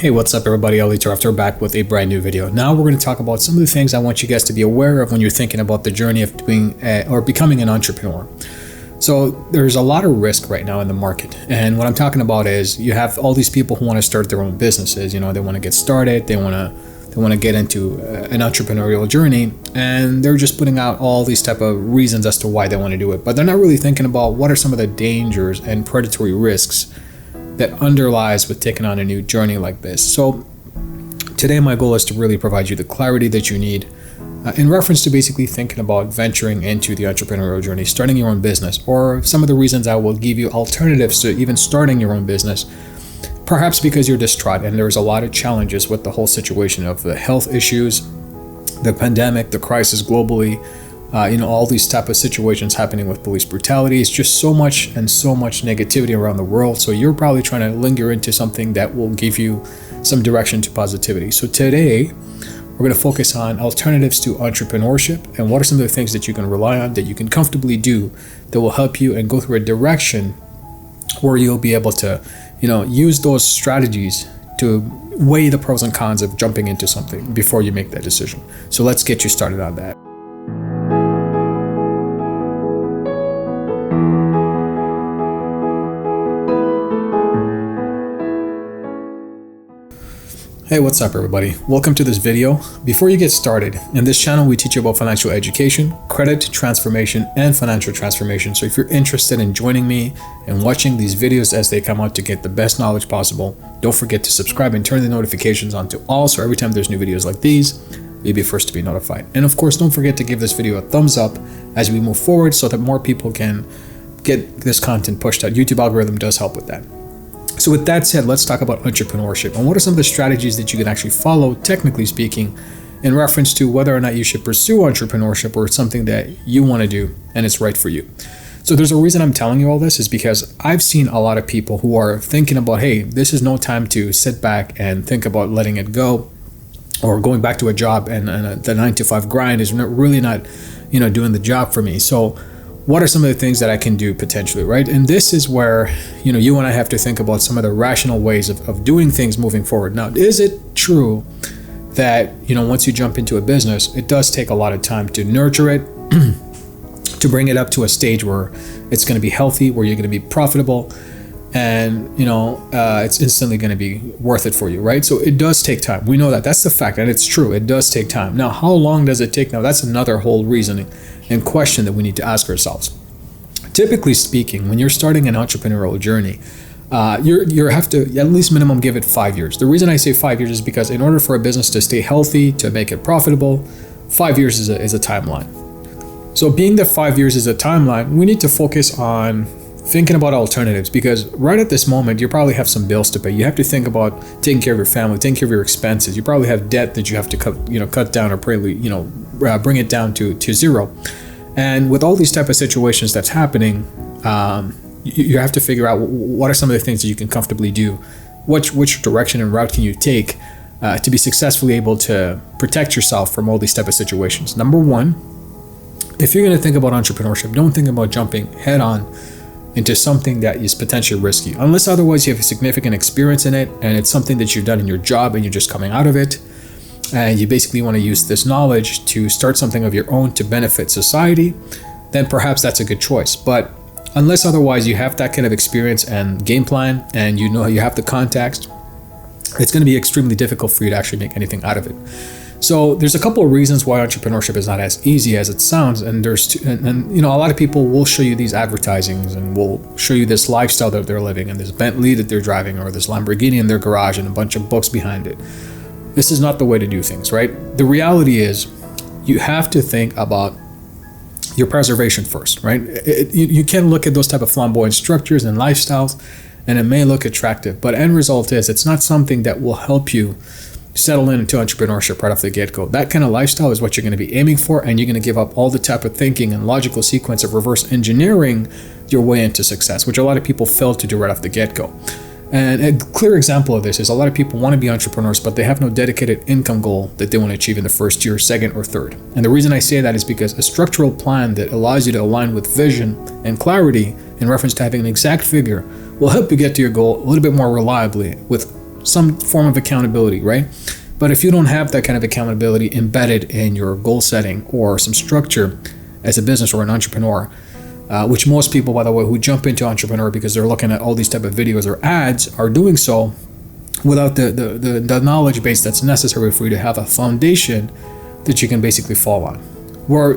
Hey, what's up everybody? Tarafdar back with a brand new video. Now we're going to talk about some of the things I want you guys to be aware of when you're thinking about the journey of becoming an entrepreneur. So there's a lot of risk right now in the market. And what I'm talking about is you have all these people who want to start their own businesses. You know, they want to get started. They want to get into an entrepreneurial journey, and they're just putting out all these type of reasons as to why they want to do it. But they're not really thinking about what are some of the dangers and predatory risks that underlies with taking on a new journey like this. So today my goal is to really provide you the clarity that you need in reference to basically thinking about venturing into the entrepreneurial journey, starting your own business, or some of the reasons I will give you alternatives to even starting your own business, perhaps because you're distraught and there's a lot of challenges with the whole situation of the health issues, the pandemic, the crisis globally, all these type of situations happening with police brutality. It's just so much negativity around the world. So you're probably trying to linger into something that will give you some direction to positivity. So today, we're going to focus on alternatives to entrepreneurship and what are some of the things that you can rely on, that you can comfortably do, that will help you and go through a direction where you'll be able to, use those strategies to weigh the pros and cons of jumping into something before you make that decision. So let's get you started on that. Hey, what's up everybody? Welcome to this video. Before you get started, in this channel we teach you about financial education, credit transformation, and financial transformation. So if you're interested in joining me and watching these videos as they come out to get the best knowledge possible, don't forget to subscribe and turn the notifications on to all, so every time there's new videos like these, you'll be first to be notified. And of course, don't forget to give this video a thumbs up as we move forward so that more people can get this content pushed out. YouTube algorithm does help with that. So with that said, let's talk about entrepreneurship and what are some of the strategies that you can actually follow, technically speaking, in reference to whether or not you should pursue entrepreneurship or it's something that you want to do and it's right for you. So there's a reason I'm telling you all this is because I've seen a lot of people who are thinking about, hey, this is no time to sit back and think about letting it go or going back to a job, and the 9-to-5 grind is really not, doing the job for me. So what are some of the things that I can do potentially, right? And this is where, you and I have to think about some of the rational ways of doing things moving forward. Now, is it true that, once you jump into a business, it does take a lot of time to nurture it, to bring it up to a stage where it's going to be healthy, where you're going to be profitable, and, it's instantly going to be worth it for you, right? So it does take time. We know that. That's the fact, and it's true. It does take time. Now, how long does it take? Now, that's another whole reasoning and question that we need to ask ourselves. Typically speaking, when you're starting an entrepreneurial journey, you have to at least minimum give it 5 years. The reason I say 5 years is because in order for a business to stay healthy, to make it profitable, 5 years is a timeline. So being that 5 years is a timeline, we need to focus on thinking about alternatives, because right at this moment, you probably have some bills to pay. You have to think about taking care of your family, taking care of your expenses. You probably have debt that you have to cut down or bring it down to zero. And with all these type of situations that's happening, you have to figure out what are some of the things that you can comfortably do, which direction and route can you take to be successfully able to protect yourself from all these type of situations. Number one, if you're going to think about entrepreneurship, don't think about jumping head on into something that is potentially risky, unless otherwise you have a significant experience in it and it's something that you've done in your job and you're just coming out of it and you basically want to use this knowledge to start something of your own to benefit society, then perhaps that's a good choice. But unless otherwise you have that kind of experience and game plan and you have the context, it's going to be extremely difficult for you to actually make anything out of it. So there's a couple of reasons why entrepreneurship is not as easy as it sounds, and a lot of people will show you these advertisings and will show you this lifestyle that they're living and this Bentley that they're driving or this Lamborghini in their garage and a bunch of books behind it. This is not the way to do things, right? The reality is you have to think about your preservation first, right? You can look at those type of flamboyant structures and lifestyles and it may look attractive, but end result is it's not something that will help you settle into entrepreneurship right off the get-go. That kind of lifestyle is what you're going to be aiming for, and you're going to give up all the type of thinking and logical sequence of reverse engineering your way into success, which a lot of people fail to do right off the get-go. And a clear example of this is a lot of people want to be entrepreneurs, but they have no dedicated income goal that they want to achieve in the first year, second, or third. And the reason I say that is because a structural plan that allows you to align with vision and clarity in reference to having an exact figure will help you get to your goal a little bit more reliably with some form of accountability, right? But if you don't have that kind of accountability embedded in your goal setting or some structure as a business or an entrepreneur, which most people, by the way, who jump into entrepreneur because they're looking at all these type of videos or ads are doing so without the knowledge base that's necessary for you to have a foundation that you can basically fall on. Where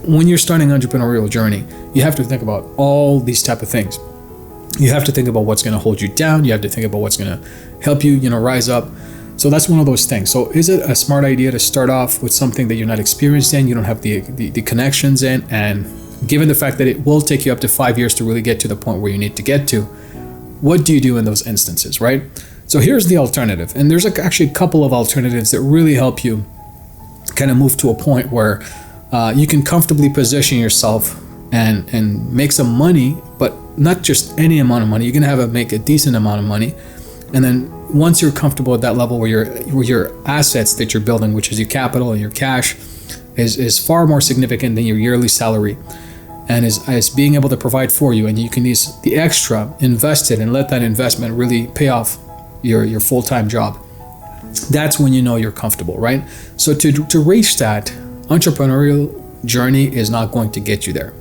when you're starting an entrepreneurial journey, you have to think about all these type of things. You have to think about what's going to hold you down. You have to think about what's going to help you, rise up. So that's one of those things. So is it a smart idea to start off with something that you're not experienced in, you don't have the connections in, and given the fact that it will take you up to 5 years to really get to the point where you need to get to, what do you do in those instances, right? So here's the alternative. And there's actually a couple of alternatives that really help you kind of move to a point where you can comfortably position yourself and make some money, but not just any amount of money. You're going to make a decent amount of money. And then once you're comfortable at that level where your assets that you're building, which is your capital and your cash, is far more significant than your yearly salary, and is being able to provide for you, and you can use the extra, invest it, and let that investment really pay off your full-time job. That's when you know you're comfortable, right? So to reach that entrepreneurial journey is not going to get you there.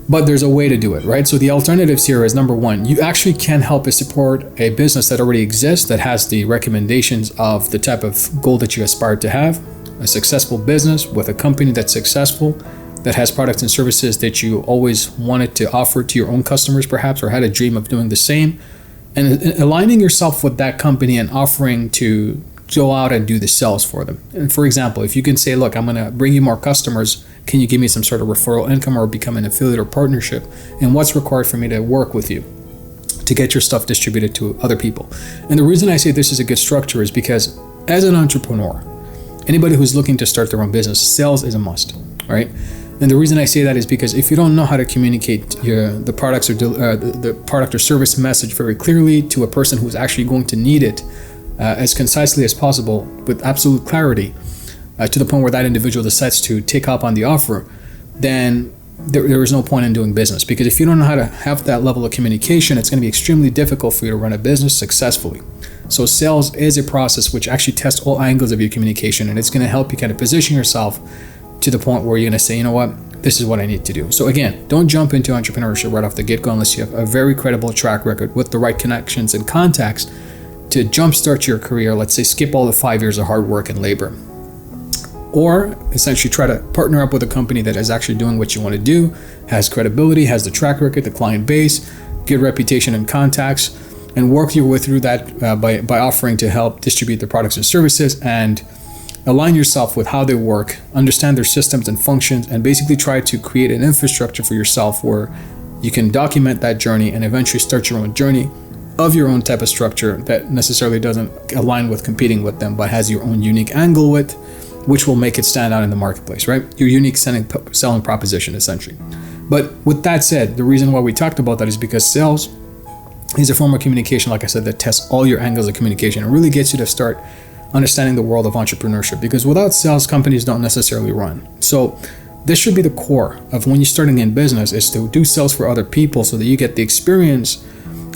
But there's a way to do it, right? So the alternatives here is, number one, you actually can help support a business that already exists, that has the recommendations of the type of goal that you aspire to have, a successful business with a company that's successful, that has products and services that you always wanted to offer to your own customers perhaps, or had a dream of doing the same, and aligning yourself with that company and offering to go out and do the sales for them. And for example, if you can say, look, I'm going to bring you more customers, can you give me some sort of referral income or become an affiliate or partnership? And what's required for me to work with you to get your stuff distributed to other people? And the reason I say this is a good structure is because as an entrepreneur, anybody who's looking to start their own business, sales is a must, right? And the reason I say that is because if you don't know how to communicate the products or the product or service message very clearly to a person who's actually going to need it as concisely as possible with absolute clarity, to the point where that individual decides to take up on the offer, then there is no point in doing business. Because if you don't know how to have that level of communication, it's going to be extremely difficult for you to run a business successfully. So sales is a process which actually tests all angles of your communication, and it's going to help you kind of position yourself to the point where you're going to say, you know what, this is what I need to do. So again, don't jump into entrepreneurship right off the get-go unless you have a very credible track record with the right connections and contacts to jumpstart your career. Let's say skip all the 5 years of hard work and labor. Or essentially try to partner up with a company that is actually doing what you want to do, has credibility, has the track record, the client base, good reputation and contacts, and work your way through that by offering to help distribute their products and services, and align yourself with how they work, understand their systems and functions, and basically try to create an infrastructure for yourself where you can document that journey and eventually start your own journey of your own type of structure that necessarily doesn't align with competing with them, but has your own unique angle with, which will make it stand out in the marketplace, right? Your unique selling proposition, essentially. But with that said, the reason why we talked about that is because sales is a form of communication, like I said, that tests all your angles of communication and really gets you to start understanding the world of entrepreneurship. Because without sales, companies don't necessarily run. So this should be the core of when you're starting in business, is to do sales for other people so that you get the experience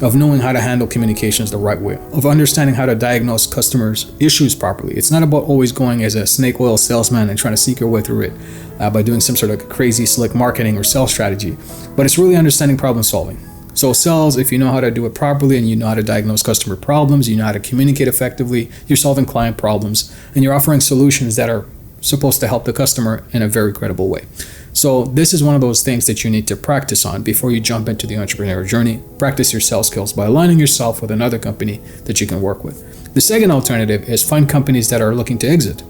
of knowing how to handle communications the right way, of understanding how to diagnose customers' issues properly. It's not about always going as a snake oil salesman and trying to sneak your way through it by doing some sort of crazy slick marketing or sales strategy, but it's really understanding problem solving. So sales, if you know how to do it properly and you know how to diagnose customer problems, you know how to communicate effectively, you're solving client problems, and you're offering solutions that are supposed to help the customer in a very credible way. So this is one of those things that you need to practice on before you jump into the entrepreneurial journey. Practice your sales skills by aligning yourself with another company that you can work with. The second alternative is find companies that are looking to exit.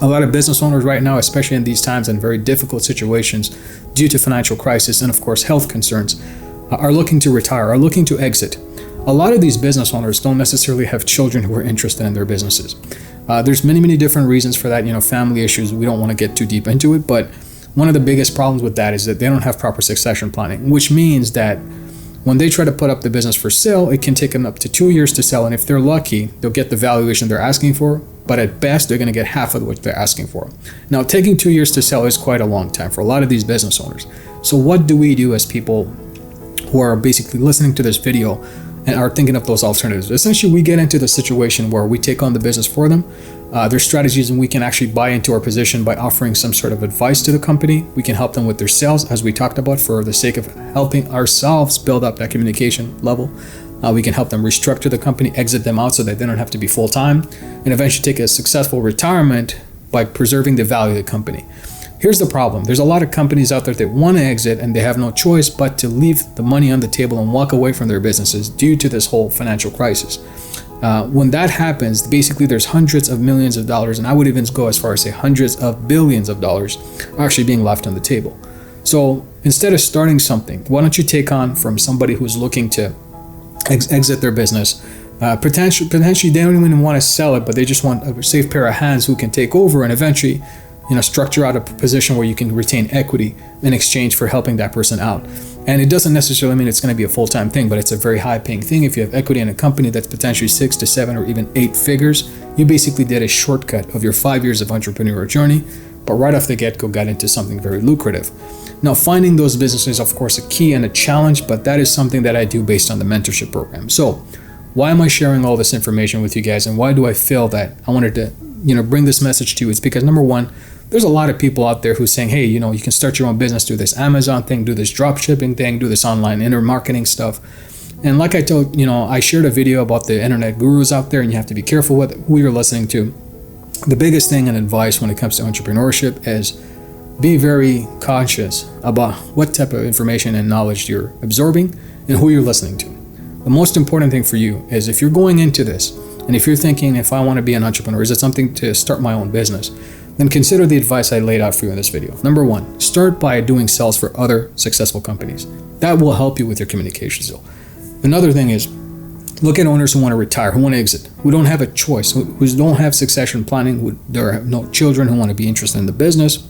A lot of business owners right now, especially in these times and very difficult situations due to financial crisis and of course health concerns, are looking to retire, are looking to exit. A lot of these business owners don't necessarily have children who are interested in their businesses. There's many different reasons for that, family issues. We don't want to get too deep into it, but one of the biggest problems with that is that they don't have proper succession planning, which means that when they try to put up the business for sale, it can take them up to 2 years to sell. And if they're lucky, they'll get the valuation they're asking for, but at best, they're going to get half of what they're asking for. Now, taking 2 years to sell is quite a long time for a lot of these business owners. So what do we do as people who are basically listening to this video and are thinking of those alternatives. Essentially, we get into the situation where we take on the business for them. Their strategies, and we can actually buy into our position by offering some sort of advice to the company. We can help them with their sales, as we talked about, for the sake of helping ourselves build up that communication level. We can help them restructure the company, exit them out so that they don't have to be full-time, and eventually take a successful retirement by preserving the value of the company. Here's the problem. There's a lot of companies out there that want to exit and they have no choice but to leave the money on the table and walk away from their businesses due to this whole financial crisis. When that happens, basically there's hundreds of millions of dollars, and I would even go as far as say hundreds of billions of dollars actually being left on the table. So instead of starting something, why don't you take on from somebody who's looking to exit their business? Potentially they don't even want to sell it, but they just want a safe pair of hands who can take over and eventually structure out a position where you can retain equity in exchange for helping that person out. And it doesn't necessarily mean it's going to be a full-time thing, but it's a very high-paying thing. If you have equity in a company that's potentially 6 to 7 or even 8 figures, you basically did a shortcut of your 5 years of entrepreneurial journey, but right off the get-go got into something very lucrative. Now, finding those businesses, of course, a key and a challenge, but that is something that I do based on the mentorship program. So why am I sharing all this information with you guys, and why do I feel that I wanted to bring this message to you? It's because, number one, there's a lot of people out there who's saying, hey, you can start your own business, do this Amazon thing, do this drop shipping thing, do this online marketing stuff. And like I told, I shared a video about the internet gurus out there, and you have to be careful with who you're listening to. The biggest thing and advice when it comes to entrepreneurship is be very conscious about what type of information and knowledge you're absorbing and who you're listening to. The most important thing for you is, if you're going into this, and if you're thinking, if I want to be an entrepreneur, is it something to start my own business? Then consider the advice I laid out for you in this video. Number one, start by doing sales for other successful companies. That will help you with your communication skill. Another thing is, look at owners who want to retire, who want to exit, who don't have a choice, who don't have succession planning, who there are no children, who want to be interested in the business.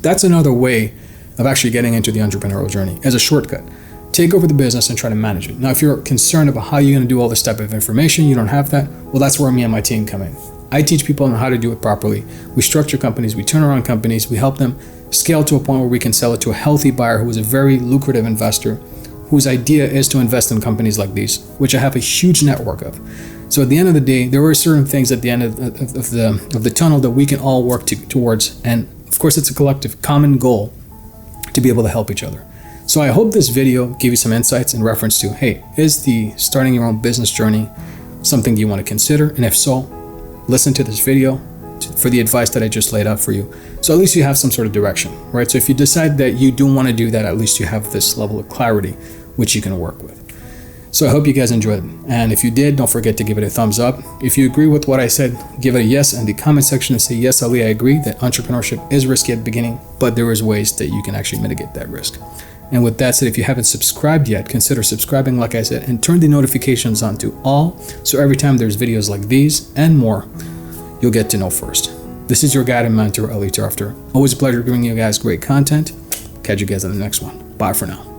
That's another way of actually getting into the entrepreneurial journey as a shortcut. Take over the business and try to manage it. Now, if you're concerned about how you're going to do all this type of information, you don't have that, well, that's where me and my team come in. I teach people on how to do it properly. We structure companies, we turn around companies, we help them scale to a point where we can sell it to a healthy buyer who is a very lucrative investor, whose idea is to invest in companies like these, which I have a huge network of. So at the end of the day, there are certain things at the end of the tunnel that we can all work towards. And of course, it's a collective common goal to be able to help each other. So I hope this video gave you some insights in reference to, hey, is the starting your own business journey something you want to consider? And if so, listen to this video for the advice that I just laid out for you. So at least you have some sort of direction, right? So if you decide that you do want to do that, at least you have this level of clarity, which you can work with. So I hope you guys enjoyed it. And if you did, don't forget to give it a thumbs up. If you agree with what I said, give it a yes in the comment section and say, yes, Ali, I agree that entrepreneurship is risky at the beginning, but there is ways that you can actually mitigate that risk. And with that said, if you haven't subscribed yet, consider subscribing, like I said, and turn the notifications on to all, so every time there's videos like these and more, you'll get to know first. This is your guide and mentor, Ali Tarafdar. Always a pleasure bringing you guys great content. Catch you guys in the next one. Bye for now.